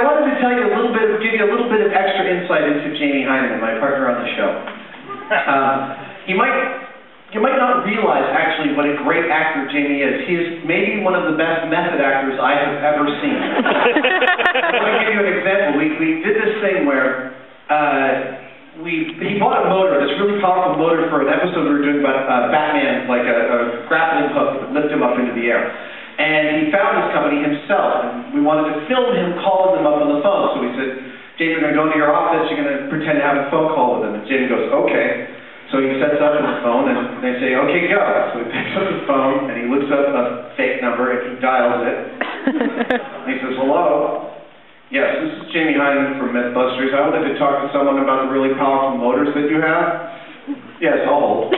I wanted to tell you give you a little bit of extra insight into Jamie Hyneman, my partner on the show. You might not realize, actually, what a great actor Jamie is. He is maybe one of the best method actors I have ever seen. Let me give you an example. We did this thing where he bought a motor, this really powerful motor for an episode we were doing about Batman, like a grappling hook that would lift him up into the air. And he found this company himself, and we wanted to film him calling them up on the phone. So we said, Jamie, we're going to go into your office, you're going to pretend to have a phone call with them. And Jamie goes, okay. So he sets up on the phone, and they say, okay, go. So he picks up the phone, and he looks up a fake number, and he dials it. He says, hello? Yes, this is Jamie Hyneman from Mythbusters. I would like to talk to someone about the really powerful motors that you have. Yes, I'll hold.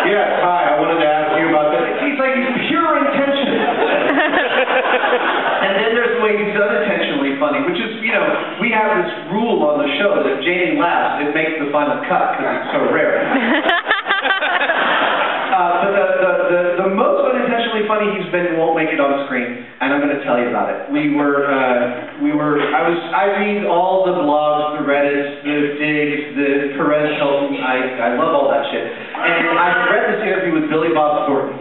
Yes, hi, I wanted to ask you about that. He's like, he's pure intention. And then there's the way he's unintentionally funny, which is, you know, we have this rule on the show that if Jamie laughs, it makes the final cut because it's so rare. But the most unintentionally funny he's been won't make it on screen, and I'm going to tell you about it. I read all the blogs, the Reddits, the digs, the Perez Hilton. I love all that shit. And I read this interview with Billy Bob Thornton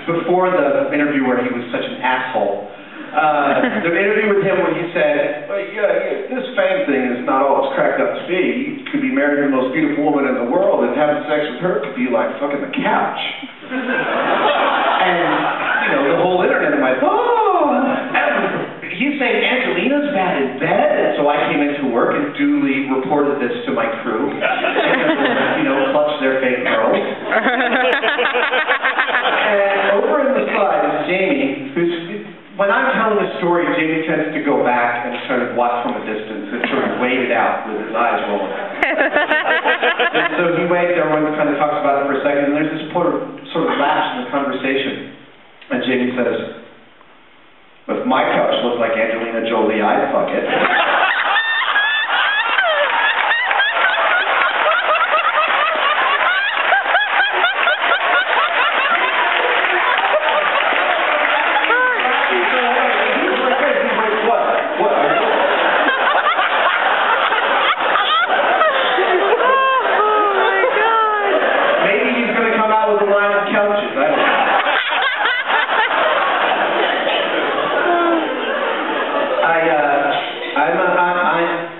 before the interview where he was such an asshole. The interview with him when he said, well, yeah, this fame thing is not all it's cracked up to be. You could be married to the most beautiful woman in the world, and having sex with her could be like fucking the couch. And, you know, the whole internet, I'm like, oh! And he's saying Angelina's bad in bed, and so I came into work and duly reported this to my crew. And, you know, clutched their fake pearls. And over in the side is Jamie, who's... When I'm telling a story, Jamie tends to go back and sort of watch from a distance and sort of wait it out with his eyes rolling. And so he waits, everyone kind of talks about it for a second, and there's this sort of lapse in the conversation. And Jamie says, if my couch looked like Angelina Jolie, I'd fuck it.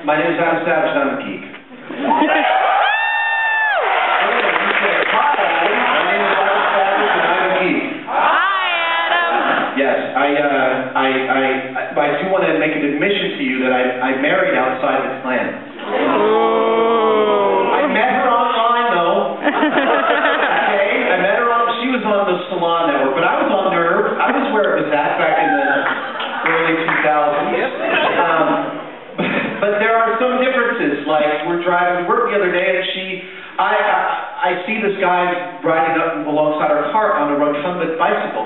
My name is Adam Savage, and I'm a geek. My name is Adam Savage, and I'm a geek. Hi, Adam. Yes, I do want to make an admission to you that I married outside the clan. I met her online, though. Okay, I met her on, she was on the Salon Network, but I was on Nerve. I was where it was at back in the early 2000s. But there are some differences, like we're driving to work the other day and I see this guy riding up alongside our car on a recumbent bicycle.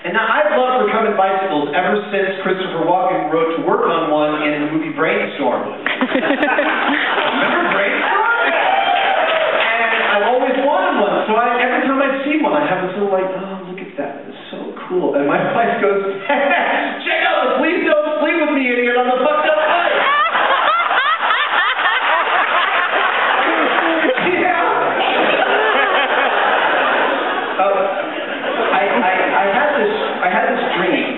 And now I've loved recumbent bicycles ever since Christopher Walken rode to work on one in the movie Brainstorm. Remember Brainstorm? And I've always wanted one, so every time I see one I have this little like, oh look at that, it's so cool. And my wife goes, check out the Please Don't Sleep With Me idiot on the fucked up bike. I had this dream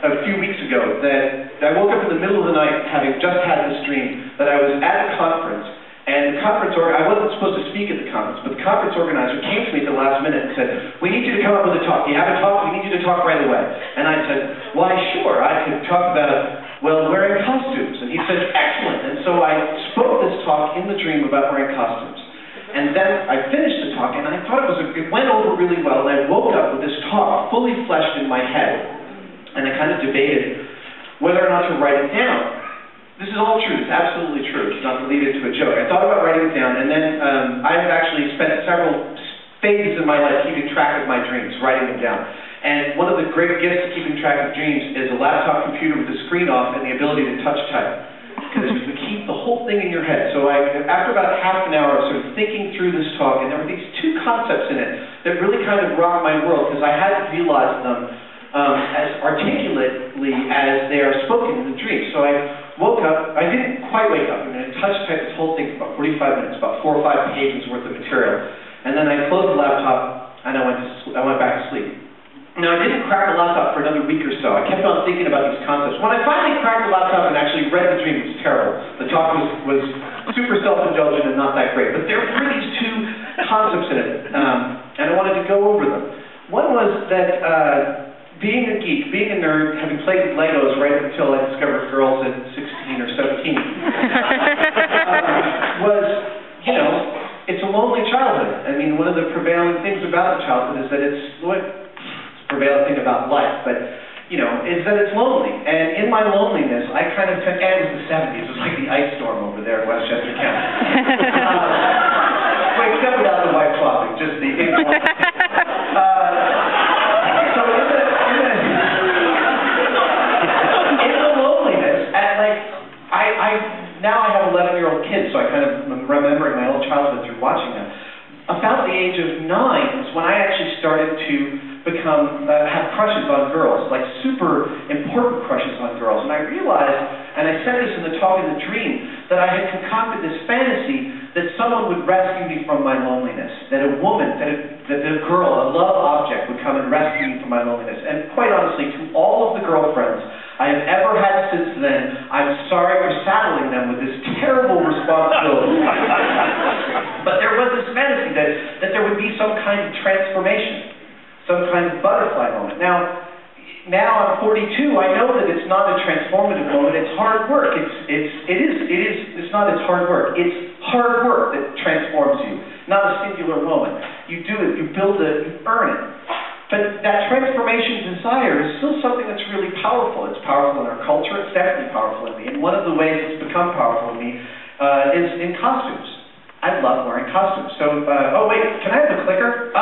a few weeks ago that I woke up in the middle of the night having just had this dream that I was at a conference, and the conference I wasn't supposed to speak at the conference, but the conference organizer came to me at the last minute and said, we need you to come up with a talk. Do you have a talk? We need you to talk right away. And I said, why sure, I could talk about, well, wearing costumes. And he said, excellent. And so I spoke this talk in the dream about wearing costumes. And then I finished the talk, and I thought it went over really well, and I woke up with this talk fully fleshed in my head. And I kind of debated whether or not to write it down. This is all true. It's absolutely true. It's not to lead it to a joke. I thought about writing it down, and then I've actually spent several phases in my life keeping track of my dreams, writing them down. And one of the great gifts of keeping track of dreams is a laptop computer with the screen off and the ability to touch type. because you can keep the whole thing in your head. So after about half an hour of sort of thinking through this talk, and there were these two concepts in it that really kind of rocked my world, because I hadn't realized them as articulately as they are spoken in the dream. So I woke up, I didn't quite wake up, I mean, I touch-typed this whole thing for about 45 minutes, about 4 or 5 pages worth of material, and then I closed the laptop, and I went back to sleep. Now, I didn't crack the laptop for another week or so. I kept on thinking about these concepts. When I finally cracked the laptop and actually read the dream, it was terrible. The talk was super self-indulgent and not that great. But there were these two concepts in it, and I wanted to go over them. One was that being a geek, being a nerd, having played with Legos right up until I discovered girls at 16 or 17, was, you know, it's a lonely childhood. I mean, one of the prevailing things about the childhood is that it's prevailing thing about life, but, you know, is that it's lonely. And in my loneliness, I kind of took, and it was the 70s, it was like the ice storm over there in Westchester County. Well, except without the white clothing, just the ignorant. So in the loneliness, and like, now I have 11-year-old kids, so I kind of am remembering my old childhood through watching them. About the age of 9 was when I actually started to have crushes on girls, like super important crushes on girls. And I realized, and I said this in the talk in the dream, that I had concocted this fantasy that someone would rescue me from my loneliness, that a woman, that a girl, a love object would come and rescue me from my loneliness. And quite honestly, to all of the girlfriends I have ever had since then, I'm sorry for saddling them with this terrible responsibility. But there was this fantasy that there would be some kind of transformation, some kind of butterfly moment. Now I'm 42. I know that it's not a transformative moment. It's hard work. It's not as hard work. It's hard work that transforms you, not a singular moment. You do it. You build it. You earn it. But that transformation desire is still something that's really powerful. It's powerful in our culture. It's definitely powerful in me. And one of the ways it's become powerful in me is in costumes. I love wearing costumes. So, oh wait, can I have the clicker?